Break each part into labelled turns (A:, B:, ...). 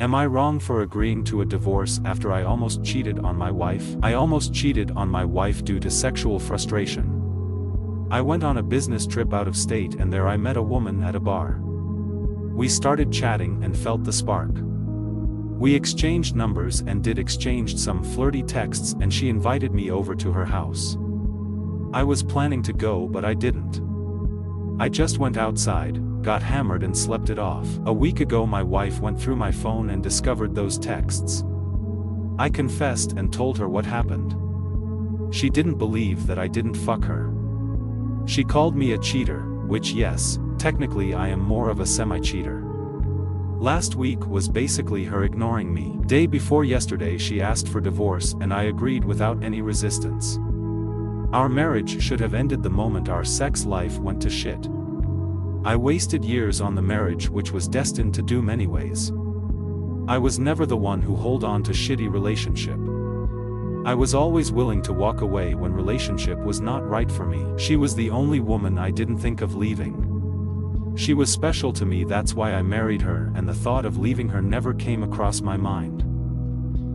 A: Am I wrong for agreeing to a divorce after I almost cheated on my wife? I almost cheated on my wife due to sexual frustration. I went on a business trip out of state and there I met a woman at a bar. We started chatting and felt the spark. We exchanged numbers and exchanged some flirty texts, and she invited me over to her house. I was planning to go but I didn't. I just went outside, got hammered and slept it off. A week ago my wife went through my phone and discovered those texts. I confessed and told her what happened. She didn't believe that I didn't fuck her. She called me a cheater, which yes, technically I am more of a semi-cheater. Last week was basically her ignoring me. Day before yesterday she asked for divorce and I agreed without any resistance. Our marriage should have ended the moment our sex life went to shit. I wasted years on the marriage which was destined to doom anyways. I was never the one who hold on to shitty relationship. I was always willing to walk away when relationship was not right for me. She was the only woman I didn't think of leaving. She was special to me, that's why I married her, and the thought of leaving her never came across my mind.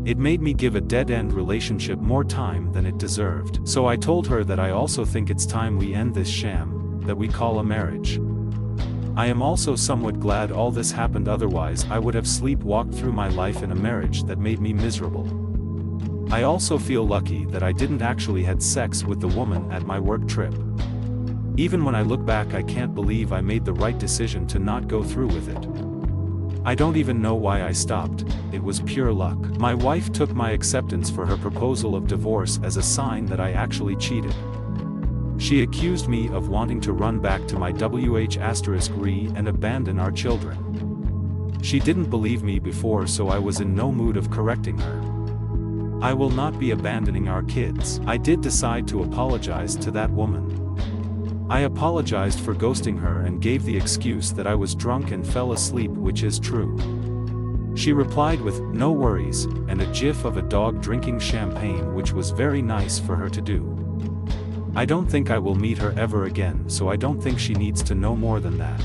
A: It made me give a dead-end relationship more time than it deserved. So I told her that I also think it's time we end this sham that we call a marriage. I am also somewhat glad all this happened, otherwise I would have sleepwalked through my life in a marriage that made me miserable. I also feel lucky that I didn't actually had sex with the woman at my work trip. Even when I look back I can't believe I made the right decision to not go through with it. I don't even know why I stopped, it was pure luck. My wife took my acceptance for her proposal of divorce as a sign that I actually cheated. She accused me of wanting to run back to my WH*re and abandon our children. She didn't believe me before, so I was in no mood of correcting her. I will not be abandoning our kids. I did decide to apologize to that woman. I apologized for ghosting her and gave the excuse that I was drunk and fell asleep, which is true. She replied with, "No worries," and a gif of a dog drinking champagne, which was very nice for her to do. I don't think I will meet her ever again, so I don't think she needs to know more than that.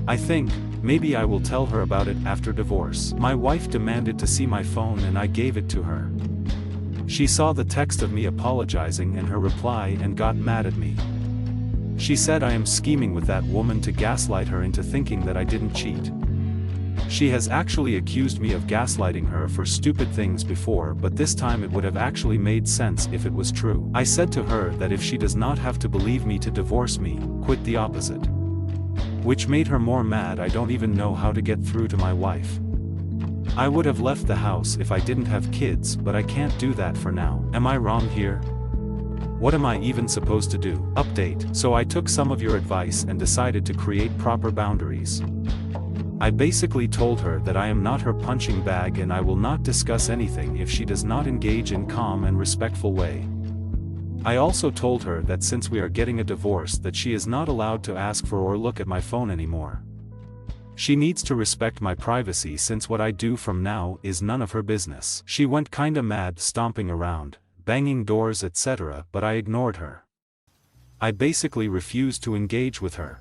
A: I think, maybe I will tell her about it after divorce. My wife demanded to see my phone and I gave it to her. She saw the text of me apologizing and her reply and got mad at me. She said I am scheming with that woman to gaslight her into thinking that I didn't cheat. She has actually accused me of gaslighting her for stupid things before, but this time it would have actually made sense if it was true. I said to her that if she does not have to believe me to divorce me, quit the opposite. Which made her more mad. I don't even know how to get through to my wife. I would have left the house if I didn't have kids, but I can't do that for now. Am I wrong here? What am I even supposed to do? Update. So I took some of your advice and decided to create proper boundaries. I basically told her that I am not her punching bag and I will not discuss anything if she does not engage in calm and respectful way. I also told her that since we are getting a divorce that she is not allowed to ask for or look at my phone anymore. She needs to respect my privacy since what I do from now is none of her business. She went kinda mad, stomping around, banging doors etc., but I ignored her. I basically refused to engage with her.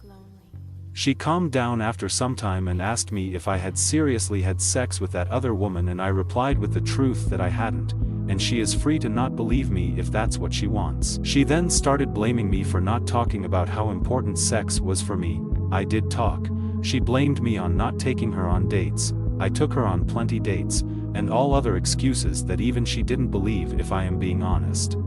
A: She calmed down after some time and asked me if I had seriously had sex with that other woman, and I replied with the truth that I hadn't, and she is free to not believe me if that's what she wants. She then started blaming me for not talking about how important sex was for me. I did talk. She blamed me on not taking her on dates. I took her on plenty dates, and all other excuses that even she didn't believe if I am being honest.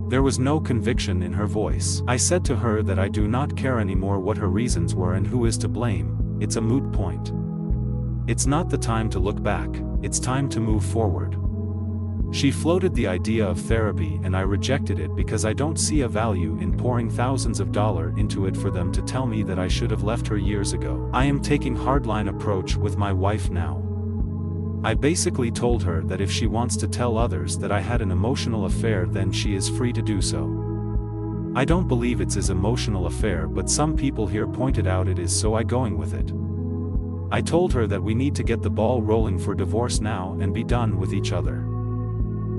A: There was no conviction in her voice. I said to her that I do not care anymore what her reasons were and who is to blame, it's a moot point. It's not the time to look back, it's time to move forward. She floated the idea of therapy and I rejected it because I don't see a value in pouring thousands of dollars into it for them to tell me that I should have left her years ago. I am taking hardline approach with my wife now. I basically told her that if she wants to tell others that I had an emotional affair, then she is free to do so. I don't believe it's an emotional affair, but some people here pointed out it is, so I going with it. I told her that we need to get the ball rolling for divorce now and be done with each other.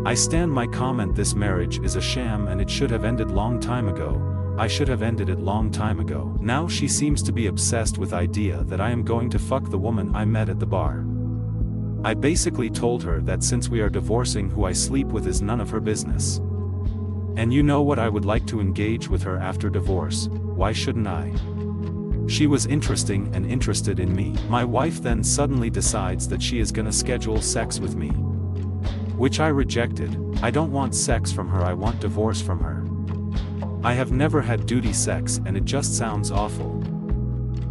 A: I stand my comment, this marriage is a sham and it should have ended long time ago. I should have ended it long time ago. Now she seems to be obsessed with idea that I am going to fuck the woman I met at the bar. I basically told her that since we are divorcing, who I sleep with is none of her business. And you know what, I would like to engage with her after divorce, why shouldn't I? She was interesting and interested in me. My wife then suddenly decides that she is gonna schedule sex with me, which I rejected. I don't want sex from her, I want divorce from her. I have never had duty sex and it just sounds awful.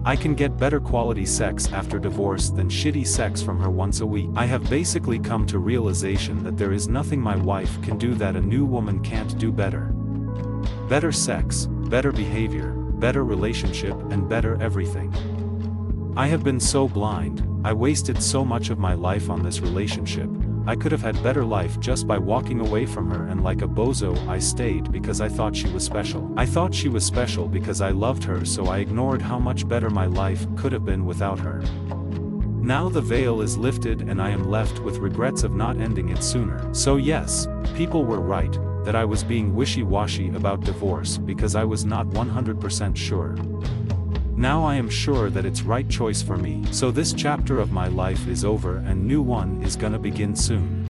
A: I can get better quality sex after divorce than shitty sex from her once a week. I have basically come to realization that there is nothing my wife can do that a new woman can't do better. Better sex, better behavior, better relationship, and better everything. I have been so blind, I wasted so much of my life on this relationship. I could have had better life just by walking away from her, and like a bozo I stayed because I thought she was special. I thought she was special because I loved her, so I ignored how much better my life could have been without her. Now the veil is lifted and I am left with regrets of not ending it sooner. So yes, people were right, that I was being wishy-washy about divorce because I was not 100% sure. Now I am sure that it's right choice for me. So this chapter of my life is over and new one is gonna begin soon.